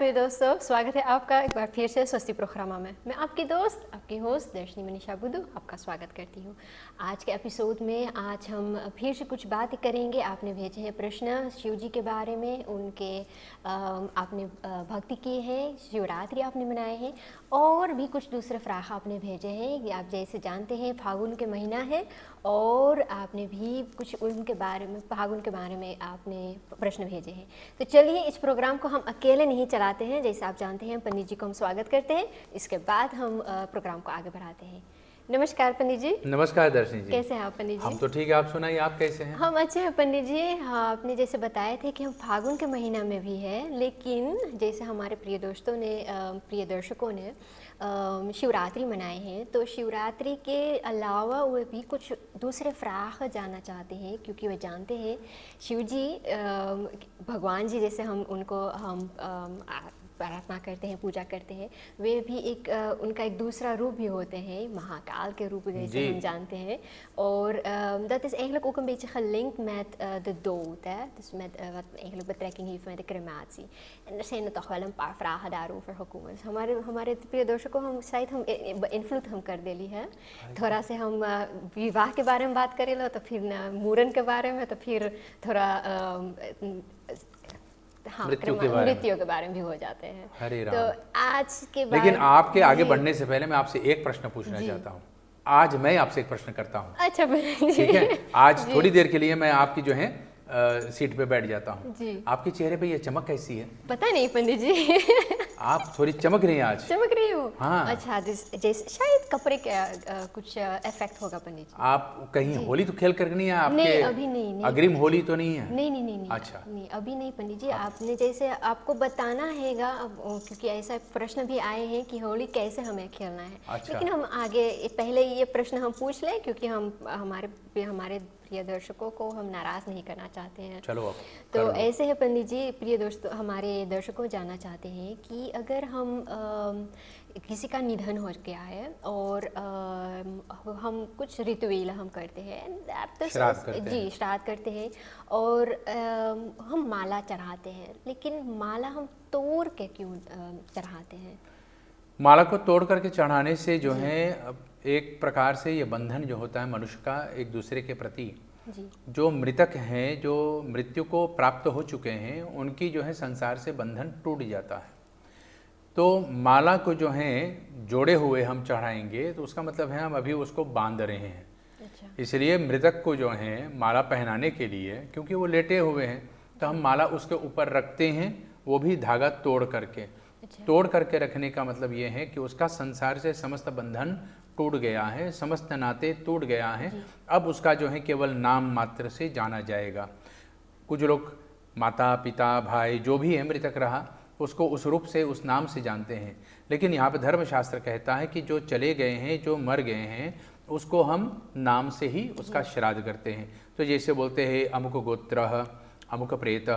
प्रिय दोस्तों, स्वागत है आपका एक बार फिर से स्वस्ति प्रोग्रामा में। मैं आपकी दोस्त, आपकी होस्ट दर्शनी मनीषा बुद्धू आपका स्वागत करती हूँ। आज के एपिसोड में आज हम फिर से कुछ बातें करेंगे। आपने भेजे हैं प्रश्न शिव जी के बारे में, उनके आपने भक्ति की है, शिवरात्रि आपने मनाए हैं और भी कुछ दूसरे फ्राख आपने भेजे हैं। आप जैसे जानते हैं फागुन के महीना है और आपने भी कुछ उनके बारे में, फागुन के बारे में आपने प्रश्न भेजे हैं। तो चलिए इस प्रोग्राम को हम अकेले नहीं चलाते हैं, जैसे आप जानते हैं पंडित जी को हम स्वागत करते हैं, इसके बाद हम प्रोग्राम को आगे बढ़ाते हैं। नमस्कार पंडित जी। नमस्कार दर्शनी जी। कैसे हैं आप पंडित जी? हम तो ठीक है, आप सुनाइए, आप कैसे हैं? हम अच्छे हैं पंडित जी। हाँ, आपने जैसे बताए थे कि हम फागुन के महीना में भी है, लेकिन जैसे हमारे प्रिय दोस्तों ने, प्रिय दर्शकों ने शिवरात्रि मनाए हैं, तो शिवरात्रि के अलावा वे भी कुछ दूसरे फ्राख जानना चाहते हैं, क्योंकि वे जानते हैं शिव जी भगवान जी, जैसे हम उनको प्रार्थना करते हैं, पूजा करते हैं, वे भी एक उनका एक दूसरा रूप भी होते हैं, महाकाल के रूप जैसे हम जानते हैं। और dat is eigenlijk ook een beetje gelinkt met de dood, hè? Dus met wat eigenlijk betrekking heeft met de crematie. En er zijn er toch wel een paar vragen daarover gekomen. Dus हमारे प्रिय दर्शकों, हम शायद हम influence हम कर देली है, थोड़ा से हम विवाह के बारे में बात करें तो फिर मूरन के बारे में, तो फिर थोड़ा हाँ, मृत्यु के बारे में भी हो जाते हैं। हरे राम। तो आज के बारे लेकिन आपके आगे बढ़ने से पहले मैं आपसे एक प्रश्न पूछना चाहता हूँ। आज मैं आपसे एक प्रश्न करता हूँ। अच्छा, ठीक है? आज थोड़ी देर के लिए मैं आपकी जो है सीट पे बैठ जाता हूँ। आपके चेहरे पे ये चमक कैसी है? पता नहीं पंडित जी। आप थोड़ी चमक रही हैं आज। चमक रही हूँ? हाँ। अच्छा, जैसे शायद कपड़े का कुछ इफेक्ट होगा पंडित जी। आप कहीं होली तो खेल कर नहीं है आपके? नहीं, अभी नहीं। अग्रिम होली तो नहीं है? नहीं। अच्छा, नहीं, अभी नहीं पंडित जी। आपने जैसे आपको बताना हैगा, क्योंकि ऐसा प्रश्न भी आए हैं कि होली कैसे हमें खेलना है। अच्छा। लेकिन हम आगे पहले ये प्रश्न हम पूछ लें, क्योंकि हम हमारे प्रिय दर्शकों को हम नाराज नहीं करना चाहते हैं। चलो अब तो ऐसे है पंडित जी, प्रिय दोस्तों, हमारे दर्शकों जानना चाहते हैं कि अगर हम किसी का निधन हो गया है और हम कुछ रिचुअल हम करते हैं, श्राद्ध करते हैं और हम माला चढ़ाते हैं, लेकिन माला हम तोड़ के क्यों चढ़ाते हैं? माला को तोड़ करके चढ़ाने से जो है एक प्रकार से ये बंधन जो होता है मनुष्य का एक दूसरे के प्रति, जो मृतक हैं, जो मृत्यु को प्राप्त हो चुके हैं, उनकी जो है संसार से बंधन टूट जाता है। तो माला को जो है जोड़े हुए हम चढ़ाएंगे तो उसका मतलब है हम अभी उसको बांध रहे हैं। अच्छा। इसलिए मृतक को जो है माला पहनाने के लिए, क्योंकि वो लेटे हुए हैं, तो हम माला उसके ऊपर रखते हैं, वो भी धागा तोड़ करके। तोड़ करके रखने का मतलब ये है कि उसका संसार से समस्त बंधन टूट गया है, समस्त नाते टूट गया है। अब उसका जो है केवल नाम मात्र से जाना जाएगा। कुछ लोग माता पिता भाई जो भी है मृतक रहा, उसको उस रूप से, उस नाम से जानते हैं। लेकिन यहाँ पर धर्मशास्त्र कहता है कि जो चले गए हैं, जो मर गए हैं, उसको हम नाम से ही उसका श्राद्ध करते हैं। तो जैसे बोलते हैं अमुक गोत्र, अमुक प्रेत,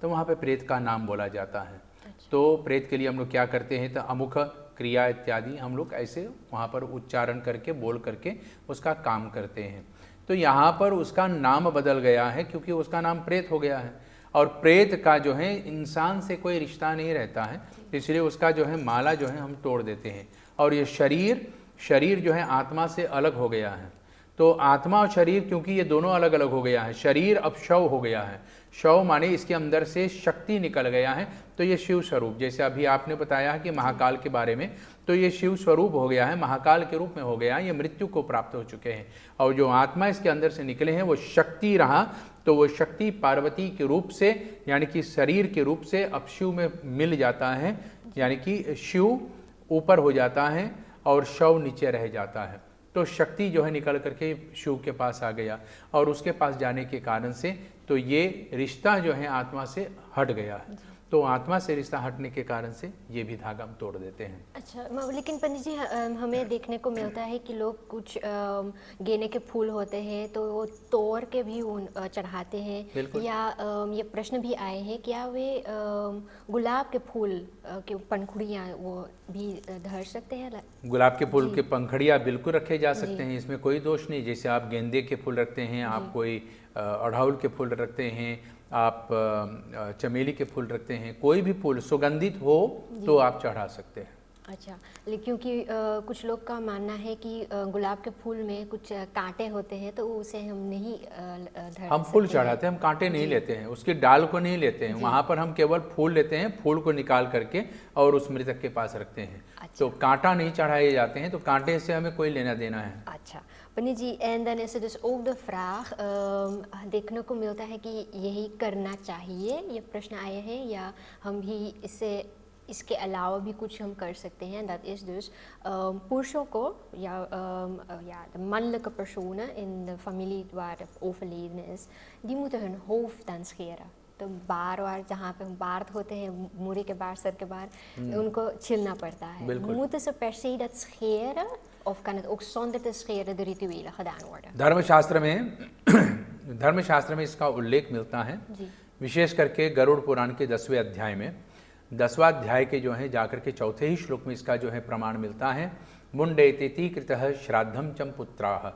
तो वहाँ पे प्रेत का नाम बोला जाता है। तो प्रेत के लिए हम लोग क्या करते हैं, तो अमुक क्रिया इत्यादि हम लोग ऐसे वहाँ पर उच्चारण करके, बोल करके उसका काम करते हैं। तो यहाँ पर उसका नाम बदल गया है, क्योंकि उसका नाम प्रेत हो गया है और प्रेत का जो है इंसान से कोई रिश्ता नहीं रहता है, इसलिए उसका जो है माला जो है हम तोड़ देते हैं। और ये शरीर जो है आत्मा से अलग हो गया है। तो आत्मा और शरीर, क्योंकि ये दोनों अलग अलग हो गया है, शरीर अब शव हो गया है। शव माने इसके अंदर से शक्ति निकल गया है। तो ये शिव स्वरूप, जैसे अभी आपने बताया कि महाकाल के बारे में, तो ये शिव स्वरूप हो गया है, महाकाल के रूप में हो गया है। ये मृत्यु को प्राप्त हो चुके हैं और जो आत्मा इसके अंदर से निकले हैं वो शक्ति रहा, तो वो शक्ति पार्वती के रूप से, यानी कि शरीर के रूप से अब शिव में मिल जाता है, यानी कि शिव ऊपर हो जाता है और शव नीचे रह जाता है। तो शक्ति जो है निकल करके शिव के पास आ गया और उसके पास जाने के कारण से तो ये रिश्ता जो है आत्मा से हट गया है। तो आत्मा से रिश्ता हटने के कारण से ये भी धागा हम तोड़ देते हैं। अच्छा, लेकिन पंडित जी हमें देखने को मिलता है कि लोग कुछ गेंदे के फूल होते हैं तो वो तोड़ के भी चढ़ाते हैं, या ये प्रश्न भी आए हैं क्या वे गुलाब के फूल के पंखुड़ियाँ वो भी धर सकते हैं? गुलाब के फूल के पंखड़ियाँ बिल्कुल रखे जा सकते हैं, इसमें कोई दोष नहीं। जैसे आप गेंदे के फूल रखते हैं, आप कोई अड़हुल के फूल रखते हैं, आप चमेली के फूल रखते हैं, कोई भी फूल सुगंधित हो तो आप चढ़ा सकते हैं। अच्छा, लेकिन क्योंकि कुछ लोग का मानना है कि गुलाब के फूल में कुछ कांटे होते हैं, तो उसे हम नहीं धर हम फूल सकते हैं। चढ़ाते हैं, हम कांटे नहीं लेते हैं, उसकी डाल को नहीं लेते हैं, वहाँ पर हम केवल फूल लेते हैं, फूल को निकाल करके और उस मृतक के पास रखते हैं। तो कांटा नहीं चढ़ाए जाते हैं, तो कांटे से हमें कोई लेना देना है। अच्छा पन्नी जी, en dan is er dus ook de vraag, देखने को मिलता है कि यही करना चाहिए, ये प्रश्न आया है, या हम भी इसके अलावा भी कुछ हम कर सकते हैं. Dat is dus purshoen ko, ja, de mannelijke personen in de familie waar de overledene is, die moeten hun hoofd dan scheren. तो बार बार जहाँ पे बाard होते हैं, मुरी के बार, सर के बार, उनको छिलना पड़ता है. Moeten ze per se dat scheren, of kan het ook zonder te scheren de rituelen gedaan worden? धर्मशास्त्र में इसका उल्लेख मिलता है, विशेष करके गरुड़ पुराण के 10वें अध्याय में, 10वां अध्याय के जो है जाकर के चौथे ही श्लोक में इसका जो है प्रमाण मिलता है। मुंडेति कृतः श्राद्धम चम पुत्राः,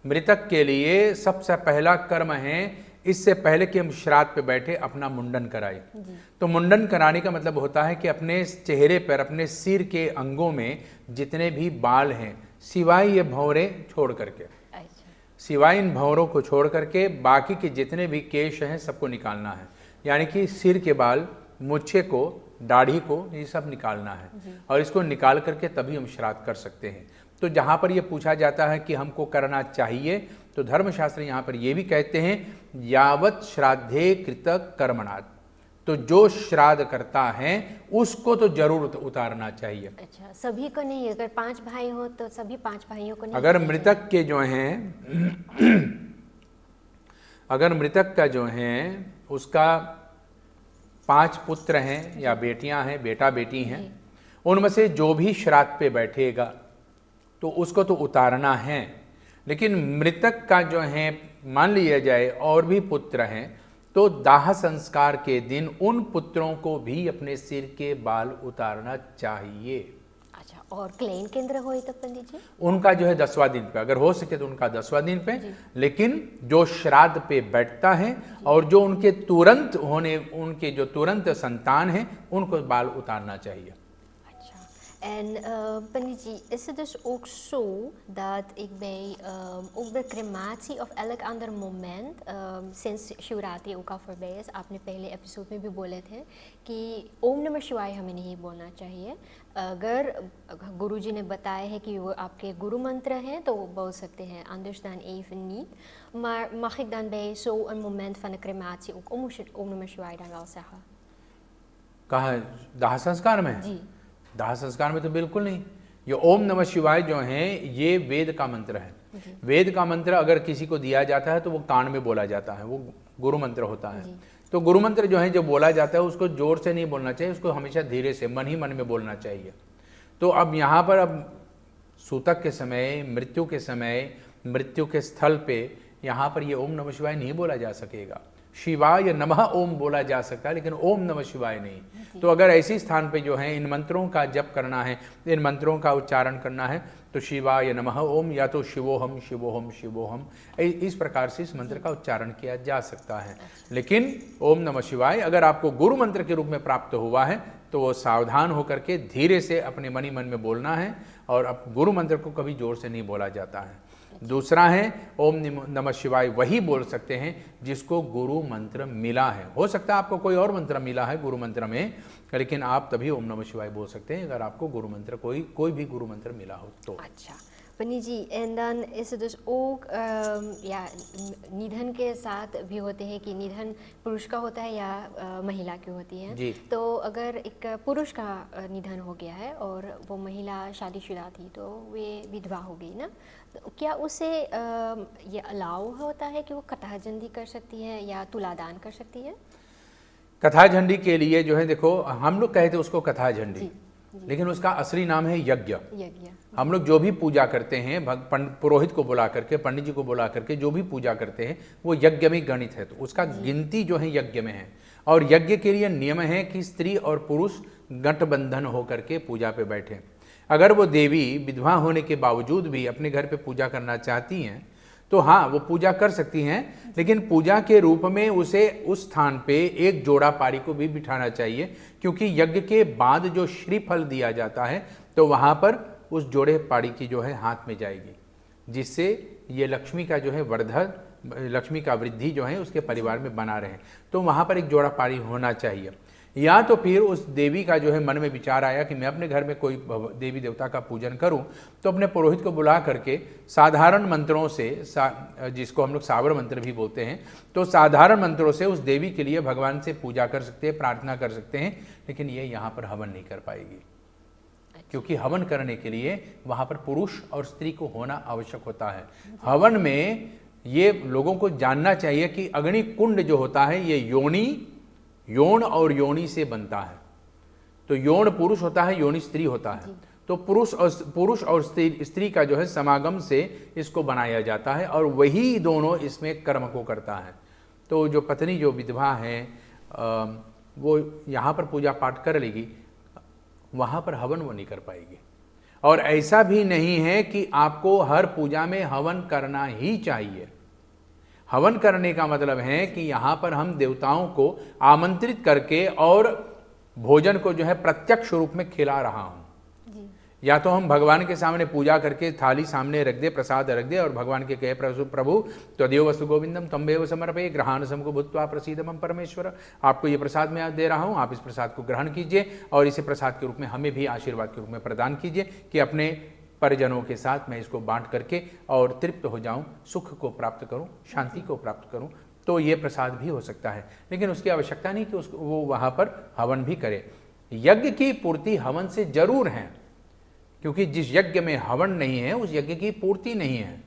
मृतक के लिए सबसे पहला कर्म है, इससे पहले कि हम श्राद्ध पे बैठे अपना मुंडन कराए। तो मुंडन कराने का मतलब होता है कि अपने चेहरे पर, अपने सिर के अंगों में जितने भी बाल हैं, सिवाय ये भौरे छोड़ करके, सिवाय इन भौरों को छोड़ करके बाकी के जितने भी केश हैं सबको निकालना है। यानी कि सिर के बाल, मुच्छे को, दाढ़ी को, ये सब निकालना है, और इसको निकाल करके तभी हम श्राद्ध कर सकते हैं। तो जहाँ पर ये पूछा जाता है कि हमको करना चाहिए, तो धर्मशास्त्र यहाँ पर ये भी कहते हैं यावत श्राद्धे कृतक कर्मणात्, तो जो श्राद्ध करता है उसको तो जरूर उतारना चाहिए। अच्छा, सभी को नहीं, अगर 5 भाई हो तो सभी 5 भाइयों को नहीं। अगर मृतक के जो हैं अगर मृतक का जो है उसका 5 पुत्र हैं या बेटियां हैं, बेटा बेटी हैं, उनमें से जो भी श्राद्ध पे बैठेगा तो उसको तो उतारना है। लेकिन मृतक का जो है, मान लिया जाए और भी पुत्र हैं, तो दाह संस्कार के दिन उन पुत्रों को भी अपने सिर के बाल उतारना चाहिए। अच्छा, और क्लेन केंद्र हो तो पंडित जी, उनका जो है 10वां दिन पे, अगर हो सके तो उनका 10वां दिन पे, लेकिन जो श्राद्ध पे बैठता है और जो उनके तुरंत होने, उनके जो तुरंत संतान हैं, उनको बाल उतारना चाहिए। En Panitji, is het dus ook zo dat ik bij ook bij crematie of elk ander moment, sinds Shivratri ook al voorbij is, आपने पहले एपिसोड में भी बोले थे कि ओम नमः शिवाय हमें नहीं बोलना चाहिए। अगर गुरुजी ने बताया है कि वो आपके गुरु मंत्र हैं तो वो बोल सकते हैं, anders dan even niet. Maar mag ik dan bij zo'n moment van de crematie ook ओम नमः शिवाय dan wel zeggen? कहाँ, दाह संस्कार में? जी, दाह संस्कार में तो बिल्कुल नहीं। ये ओम नमः शिवाय जो है ये वेद का मंत्र है। वेद का मंत्र अगर किसी को दिया जाता है तो वो कान में बोला जाता है, वो गुरु मंत्र होता है। तो गुरु मंत्र जो है, जो बोला जाता है उसको जोर से नहीं बोलना चाहिए, उसको हमेशा धीरे से मन ही मन में बोलना चाहिए। तो अब यहाँ पर अब सूतक के समय, मृत्यु के समय, मृत्यु के स्थल पे यहाँ पर ये ओम नमः शिवाय नहीं बोला जा सकेगा। शिवाय नमः ओम बोला जा सकता है, लेकिन ओम नमः शिवाय नहीं। तो अगर ऐसी स्थान पे जो है इन मंत्रों का जप करना है, इन मंत्रों का उच्चारण करना है, तो शिवाय नमः ओम या तो शिवोहम शिवोहम शिवोहम, इस प्रकार से इस मंत्र का उच्चारण किया जा सकता है। लेकिन ओम नमः शिवाय अगर आपको गुरु मंत्र के रूप में प्राप्त हुआ है तो वो सावधान होकर के धीरे से अपने मन ही मन में बोलना है, और अब गुरु मंत्र को कभी जोर से नहीं बोला जाता है। दूसरा है ओम नमः शिवाय वही बोल सकते हैं जिसको गुरु मंत्र मिला है। हो सकता है आपको कोई और मंत्र मिला है गुरु मंत्र में, लेकिन आप तभी ओम नमः शिवाय बोल सकते हैं अगर आपको गुरु मंत्र कोई भी गुरु मंत्र मिला हो तो। अच्छा पन्नी जी, en dan is het dus ook ja, निधन के साथ भी होते हैं कि निधन पुरुष का होता है या महिला की होती है। तो अगर एक पुरुष का निधन हो गया है और वो महिला शादीशुदा थी तो वे विधवा हो गई ना, तो क्या उसे ये अलाउ होता है कि वो कथाजंदी कर सकती है या तुलादान कर सकती है? कथा झंडी के लिए जो है, देखो हम लोग कहते हैं उसको कथा झंडी, लेकिन उसका असली नाम है यज्ञ। हम लोग जो भी पूजा करते हैं, पुरोहित को बुला करके, पंडित जी को बुला करके जो भी पूजा करते हैं वो यज्ञ में गणित है, तो उसका गिनती जो है यज्ञ में है। और यज्ञ के लिए नियम है कि स्त्री और पुरुष गठबंधन होकर के पूजा पे बैठे। अगर वो देवी विधवा होने के बावजूद भी अपने घर पे पूजा करना चाहती हैं तो हाँ वो पूजा कर सकती हैं, लेकिन पूजा के रूप में उसे उस स्थान पे एक जोड़ा पारी को भी बिठाना चाहिए, क्योंकि यज्ञ के बाद जो श्रीफल दिया जाता है तो वहाँ पर उस जोड़े पारी की जो है हाथ में जाएगी, जिससे ये लक्ष्मी का जो है वर्धन, लक्ष्मी का वृद्धि जो है उसके परिवार में बना रहे। तो वहाँ पर एक जोड़ा पारी होना चाहिए। या तो फिर उस देवी का जो है मन में विचार आया कि मैं अपने घर में कोई देवी देवता का पूजन करूं, तो अपने पुरोहित को बुला करके साधारण मंत्रों से, जिसको हम लोग सावर मंत्र भी बोलते हैं, तो साधारण मंत्रों से उस देवी के लिए भगवान से पूजा कर सकते हैं, प्रार्थना कर सकते हैं। लेकिन ये यहाँ पर हवन नहीं कर पाएगी, क्योंकि हवन करने के लिए वहाँ पर पुरुष और स्त्री को होना आवश्यक होता है। हवन में ये लोगों को जानना चाहिए कि अग्नि कुंड जो होता है ये यौन और योनि से बनता है। तो यौन पुरुष होता है, योनि स्त्री होता है। तो पुरुष और स्त्री का जो है समागम से इसको बनाया जाता है, और वही दोनों इसमें कर्म को करता है। तो जो पत्नी जो विधवा है वो यहाँ पर पूजा पाठ कर लेगी, वहाँ पर हवन वो नहीं कर पाएगी। और ऐसा भी नहीं है कि आपको हर पूजा में हवन करना ही चाहिए। हवन करने का मतलब है कि यहाँ पर हम देवताओं को आमंत्रित करके और भोजन को जो है प्रत्यक्ष रूप में खिला रहा हूँ। या तो हम भगवान के सामने पूजा करके थाली सामने रख दे, प्रसाद रख दे, और भगवान के कहे प्रभु त्वदेव वस्तु गोविंदम तम्बेव समर्पये ग्रहण समको भूत्वा प्रसीदमं परमेश्वर, आपको ये प्रसाद मैं दे रहा हूँ, आप इस प्रसाद को ग्रहण कीजिए और इसे प्रसाद के रूप में हमें भी आशीर्वाद के रूप में प्रदान कीजिए कि अपने परिजनों के साथ मैं इसको बांट करके और तृप्त हो जाऊं, सुख को प्राप्त करूं, शांति को प्राप्त करूं। तो ये प्रसाद भी हो सकता है, लेकिन उसकी आवश्यकता नहीं कि उसको वो वहाँ पर हवन भी करे। यज्ञ की पूर्ति हवन से जरूर है, क्योंकि जिस यज्ञ में हवन नहीं है उस यज्ञ की पूर्ति नहीं है,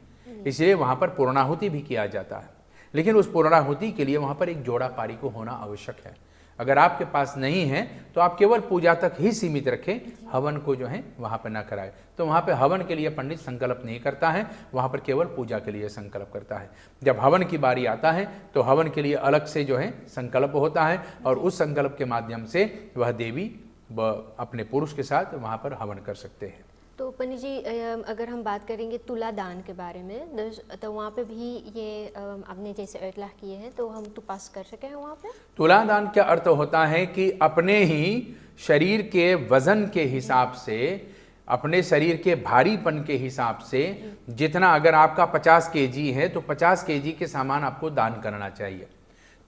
इसलिए वहाँ पर पूर्णाहुति भी किया जाता है। लेकिन उस पूर्णाहुति के लिए वहाँ पर एक जोड़ा पारी को होना आवश्यक है। अगर आपके पास नहीं है तो आप केवल पूजा तक ही सीमित रखें, हवन को जो है वहाँ पर ना कराए। तो वहाँ पे हवन के लिए पंडित संकल्प नहीं करता है, वहाँ पर केवल पूजा के लिए संकल्प करता है। जब हवन की बारी आता है तो हवन के लिए अलग से जो है संकल्प होता है, और उस संकल्प के माध्यम से वह देवी अपने पुरुष के साथ वहाँ पर हवन कर सकते हैं। तो पंडित जी, अगर हम बात करेंगे तुला दान के बारे में, तो वहाँ पे भी ये आपने जैसे इतलाह किए हैं, तो हम तो पास कर सके हैं वहाँ पे। तुला दान का अर्थ होता है कि अपने ही शरीर के वजन के हिसाब से, अपने शरीर के भारीपन के हिसाब से, जितना अगर आपका 50 केजी है तो 50 केजी के सामान आपको दान करना चाहिए।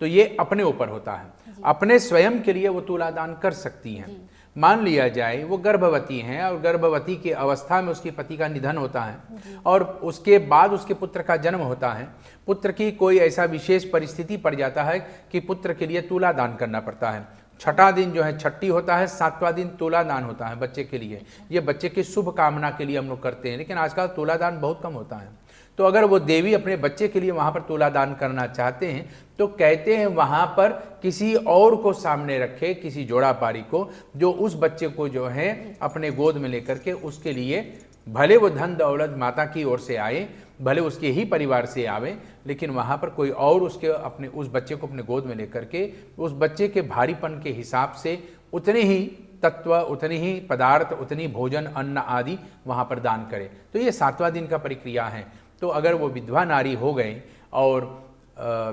तो ये अपने ऊपर होता है। अपने स्वयं के लिए वो तुला दान कर सकती हैं। मान लिया जाए वो गर्भवती हैं और गर्भवती की अवस्था में उसके पति का निधन होता है और उसके बाद उसके पुत्र का जन्म होता है। पुत्र की कोई ऐसा विशेष परिस्थिति पड़ जाता है कि पुत्र के लिए तुला दान करना पड़ता है। छठा दिन जो है छठी होता है, 7वां दिन तुला दान होता है बच्चे के लिए। ये बच्चे की शुभ कामना के लिए हम लोग करते हैं, लेकिन आजकल तुला दान बहुत कम होता है। तो अगर वो देवी अपने बच्चे के लिए वहाँ पर तुला दान करना चाहते हैं तो कहते हैं वहाँ पर किसी और को सामने रखे, किसी जोड़ा पारी को, जो उस बच्चे को जो है अपने गोद में लेकर के उसके लिए, भले वो धन दौलत माता की ओर से आए, भले उसके ही परिवार से आवे, लेकिन वहाँ पर कोई और उसके अपने उस बच्चे को अपने गोद में लेकर के उस बच्चे के भारीपन के हिसाब से उतने ही तत्व, उतनी ही पदार्थ, उतनी भोजन, अन्न आदि वहाँ पर दान करे। तो ये 7वां दिन का प्रक्रिया है। तो अगर वो विधवा नारी हो गई और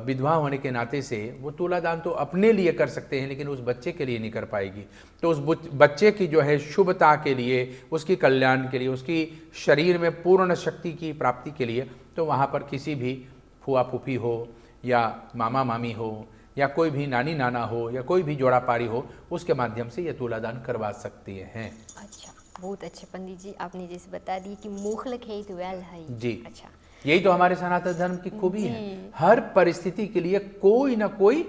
विधवा होने के नाते से वो तुला दान तो अपने लिए कर सकते हैं, लेकिन उस बच्चे के लिए नहीं कर पाएगी। तो उस बच्चे की जो है शुभता के लिए, उसकी कल्याण के लिए, उसकी शरीर में पूर्ण शक्ति की प्राप्ति के लिए, तो वहाँ पर किसी भी फुआ फूफी हो या मामा मामी हो या कोई भी नानी नाना हो या कोई भी जोड़ा पारी हो, उसके माध्यम से ये तुला दान करवा सकती हैं। अच्छा, बहुत अच्छे पंडित जी, आपने जैसे बता दी कि मुखल खेत वेल है जी। अच्छा, यही तो हमारे सनातन धर्म की खूबी है। हर परिस्थिति के लिए कोई ना कोई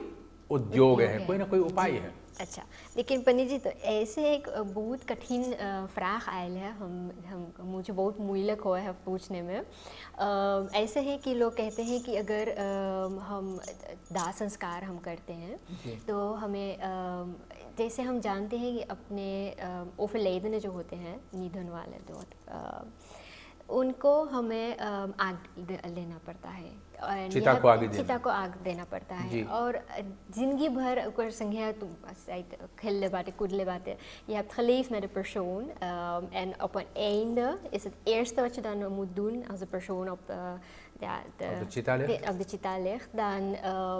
उद्योग है, कोई ना कोई उपाय है। अच्छा, लेकिन पंडित जी, तो ऐसे एक बहुत कठिन फ्राख आयल है, हम मुझे बहुत मुश्किल हुआ है पूछने में। ऐसे है कि लोग कहते हैं कि अगर हम दाह संस्कार हम करते हैं तो हमें, जैसे हम जानते हैं कि अपने ओफलेदन जो होते हैं, निधन वाले जो उनको हमें आग लेना पड़ता है, और चिता को आग देना। चिता को आग देना पड़ता जी। है, और जिंदगी भर संज्ञा खेलले baten, koedele baten. Je hebt geleefd met de persoon en op een einde is het eerste wat je dan moet doen als de persoon op de चिता ligt? op de चिता ligt, dan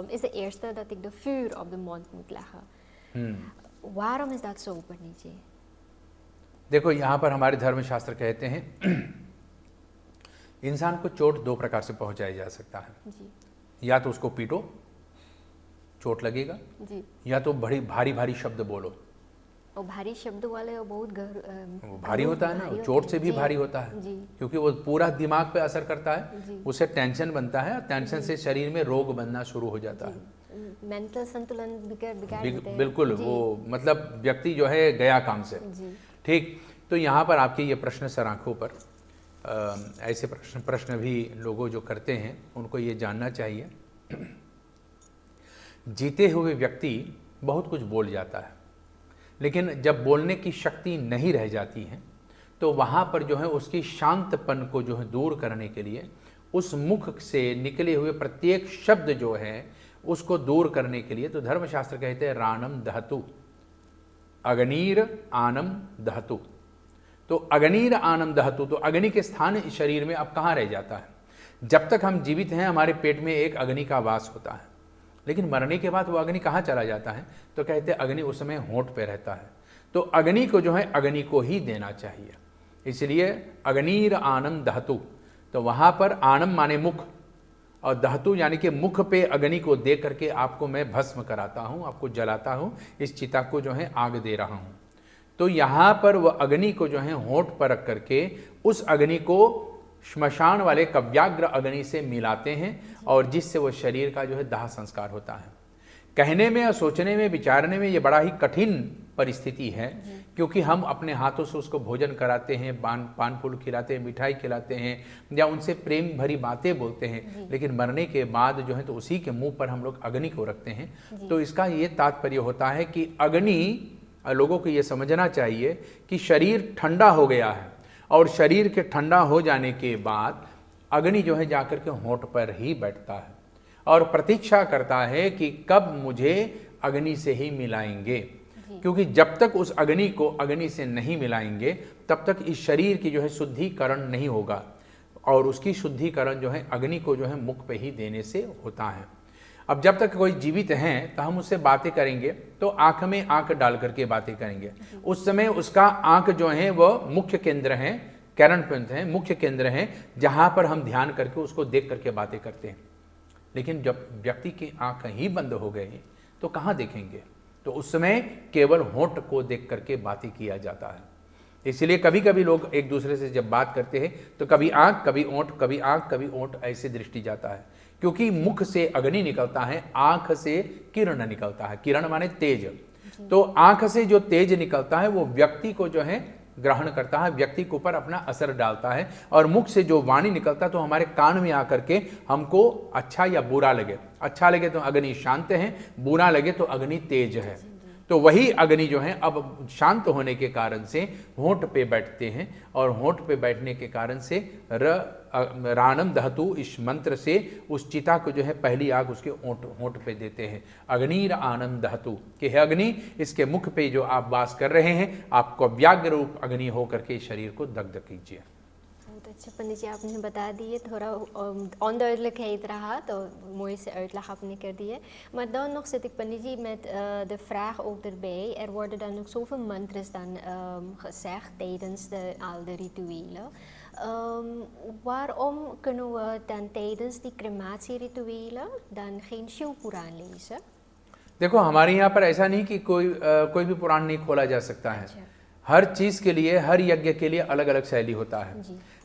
is de eerste dat ik de vuur op de mond moet leggen. Waarom is dat zo, पंडित जी? देखो, यहाँ पर हमारे धर्मशास्त्र कहते हैं इंसान को चोट दो प्रकार से पहुंचाया जा सकता है जी। या तो उसको पीटो, चोट लगेगा, जी। या तो बड़ी भारी भारी शब्द बोलो। और भारी शब्द वाले वो बहुत वो भारी होता है ना, वो चोट से भी भारी होता है, क्योंकि वो पूरा दिमाग पे असर करता है, उससे टेंशन बनता है, टेंशन से शरीर में रोग बनना शुरू हो जाता है, मेंटल संतुलन बिगड़ देते हैं। बिल्कुल, वो मतलब व्यक्ति जो है गया काम से। ठीक, तो यहाँ पर आपके ये प्रश्न सराखों पर ऐसे प्रश्न भी लोगों जो करते हैं उनको ये जानना चाहिए। जीते हुए व्यक्ति बहुत कुछ बोल जाता है, लेकिन जब बोलने की शक्ति नहीं रह जाती है तो वहाँ पर जो है उसकी शांतपन को जो है दूर करने के लिए उस मुख से निकले हुए प्रत्येक शब्द जो है उसको दूर करने के लिए तो धर्मशास्त्र कहते हैं राणम दहतु, अग्निर आनम दहतु। तो अग्निर आनम दहतु, तो अग्नि के स्थान इस शरीर में अब कहाँ रह जाता है? जब तक हम जीवित हैं हमारे पेट में एक अग्नि का वास होता है, लेकिन मरने के बाद वो अग्नि कहाँ चला जाता है? तो कहते हैं अग्नि उस समय होंठ पे रहता है। तो अग्नि को जो है अग्नि को ही देना चाहिए, इसलिए अग्निर आनम दहतु। तो वहाँ पर आनम माने मुख और दहतु यानी कि मुख पे अग्नि को दे करके आपको मैं भस्म कराता हूँ, आपको जलाता हूँ, इस चिता को जो है आग दे रहा हूँ। तो यहाँ पर वह अग्नि को जो है होंठ पर रख करके उस अग्नि को श्मशान वाले कव्याग्र अग्नि से मिलाते हैं और जिससे वो शरीर का जो है दाह संस्कार होता है। कहने में और सोचने में विचारने में ये बड़ा ही कठिन परिस्थिति है, क्योंकि हम अपने हाथों से उसको भोजन कराते हैं, पान फूल खिलाते हैं, मिठाई खिलाते हैं या उनसे प्रेम भरी बातें बोलते हैं, लेकिन मरने के बाद जो है तो उसी के मुंह पर हम लोग अग्नि को रखते हैं। तो इसका ये तात्पर्य होता है कि अग्नि, लोगों को ये समझना चाहिए कि शरीर ठंडा हो गया है और शरीर के ठंडा हो जाने के बाद अग्नि जो है जाकर के होंठ पर ही बैठता है और प्रतीक्षा करता है कि कब मुझे अग्नि से ही मिलाएंगे, क्योंकि जब तक उस अग्नि को अग्नि से नहीं मिलाएंगे तब तक इस शरीर की जो है शुद्धिकरण नहीं होगा और उसकी शुद्धिकरण जो है अग्नि को जो है मुख पे ही देने से होता है। अब जब तक कोई जीवित हैं तो हम उससे बातें करेंगे तो आंख में आंख डाल करके बातें करेंगे। उस समय उसका आंख जो है वह मुख्य केंद्र है, कैरण पिंड है, मुख्य केंद्र है, जहां पर हम ध्यान करके उसको देख करके बातें करते हैं। लेकिन जब व्यक्ति की आंख ही बंद हो गई तो कहाँ देखेंगे? तो उस समय केवल होंठ को देख करके बातें किया जाता है। इसलिए कभी कभी लोग एक दूसरे से जब बात करते हैं तो कभी आंख, कभी ओंठ, कभी आंख, कभी ओंठ, ऐसे दृष्टि जाता है, क्योंकि मुख से अग्नि निकलता है, आंख से किरण निकलता है। किरण माने तेज। तो आंख से जो तेज निकलता है वो व्यक्ति को जो है ग्रहण करता है, व्यक्ति के ऊपर अपना असर डालता है, और मुख से जो वाणी निकलता है तो हमारे कान में आकर के हमको अच्छा या बुरा लगे, अच्छा लगे तो अग्नि शांत है, बुरा लगे तो अग्नि तेज है। तो वही अग्नि जो है अब शांत होने के कारण से होंठ पे बैठते हैं और होंठ पे बैठने के कारण से राणम दहतु इस मंत्र से उस चिता को जो है पहली आग उसके होंठ पे देते हैं। अग्निर आनंद दहतु कि है अग्नि, इसके मुख पे जो आप वास कर रहे हैं आपको व्याघ्र रूप अग्नि हो करके शरीर को दग्ध कीजिए। बहुत अच्छा पंडित जी, आपने बता दिए, थोड़ा onduidelijkheid रहा तो mooiste uitleg आपने कर दी है। Maar dan nog zit ik Pandit ji met de vraag ook erbij. Er worden dan ook zoveel mantras dan gezegd tijdens al de rituelen. Waarom kunnen we dan tijdens die crematierituelen dan geen Shiv Puran lezen? देखो हमारे यहाँ पर ऐसा नहीं कि कोई भी पुराण नहीं खोला जा सकता है। हर चीज के लिए, हर यज्ञ के लिए अलग अलग शैली होता है।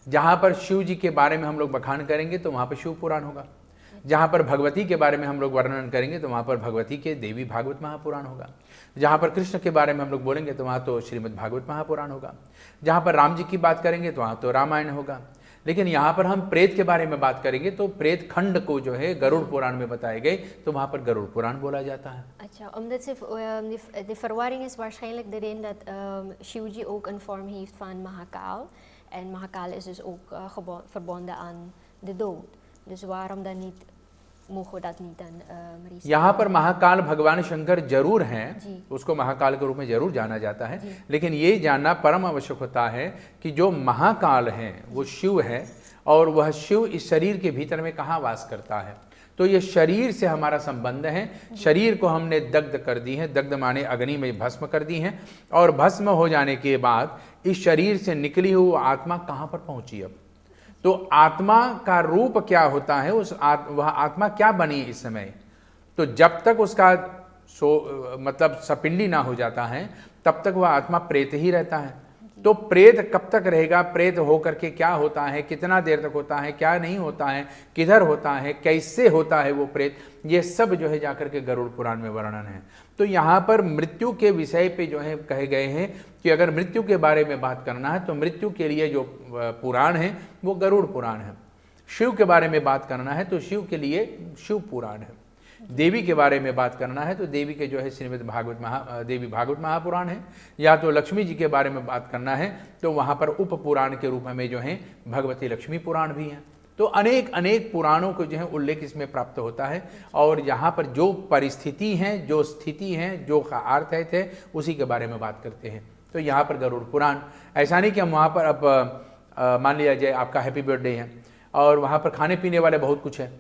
जहाँ पर शिव जी के बारे में हम लोग बखान करेंगे तो वहाँ पर शिव पुराण होगा, जहाँ पर भगवती के बारे में हम लोग वर्णन करेंगे तो वहाँ पर भगवती के देवी भागवत महापुराण होगा, जहाँ पर कृष्ण के बारे में हम लोग बोलेंगे तो वहाँ तो श्रीमद् भागवत महापुराण होगा, जहाँ पर राम जी की बात करेंगे तो वहाँ तो रामायण होगा। लेकिन यहाँ पर हम प्रेत के बारे में बात करेंगे तो प्रेत खंड को जो है गरुड़ पुराण में बताए गए तो वहाँ पर गरुड़ पुराण बोला जाता है। अच्छा, omdat de verwarring is waarschijnlijk erin dat Shivji ook een vorm heeft van Mahakal En Mahakala is dus ook verbonden aan de dood. Dus waarom dan niet, mogen we dat niet dan risk? यहाँ पर महाकाल भगवान शंकर जरूर हैं, जी। उसको महाकाल के रूप में जरूर जाना जाता है, लेकिन ये जानना परम आवश्यक होता है कि जो महाकाल हैं वो शिव है, और वह शिव इस शरीर के भीतर में कहाँ वास करता है। तो ये शरीर से हमारा संबंध है, शरीर को हमने दग्ध कर दी है, दग्ध माने अग्नि में भस्म कर दी है, और भस्म हो जाने के बाद इस शरीर से निकली हुई आत्मा कहाँ पर पहुंची। अब तो आत्मा का रूप क्या होता है, वह आत्मा क्या बनी इस समय। तो जब तक उसका मतलब सपिंडी ना हो जाता है तब तक वह आत्मा प्रेत ही रहता है। तो प्रेत कब तक रहेगा, प्रेत होकर के क्या होता है, कितना देर तक होता है, क्या नहीं होता है, किधर होता है, कैसे होता है वो प्रेत, ये सब जो है जाकर के गरुड़ पुराण में वर्णन है। तो यहाँ पर मृत्यु के विषय पे जो है कहे गए हैं कि अगर मृत्यु के बारे में बात करना है तो मृत्यु के लिए जो पुराण है वो गरुड़ पुराण है। शिव के बारे में बात करना है तो शिव के लिए शिव पुराण है। देवी के बारे में बात करना है तो देवी के जो है श्रीमद् भागवत देवी भागवत महापुराण है, या तो लक्ष्मी जी के बारे में बात करना है तो वहाँ पर उप पुराण के रूप में जो है भगवती लक्ष्मी पुराण भी है। तो अनेक अनेक पुराणों को जो है उल्लेख इसमें प्राप्त होता है, और यहाँ पर जो परिस्थिति हैं, जो स्थिति हैं, जो अर्थ है उसी के बारे में बात करते हैं। तो यहाँ पर गरुड़ पुराण, ऐसा नहीं कि हम वहाँ पर अब मान लिया जाए आपका हैप्पी बर्थडे है और वहाँ पर खाने पीने वाले बहुत कुछ है,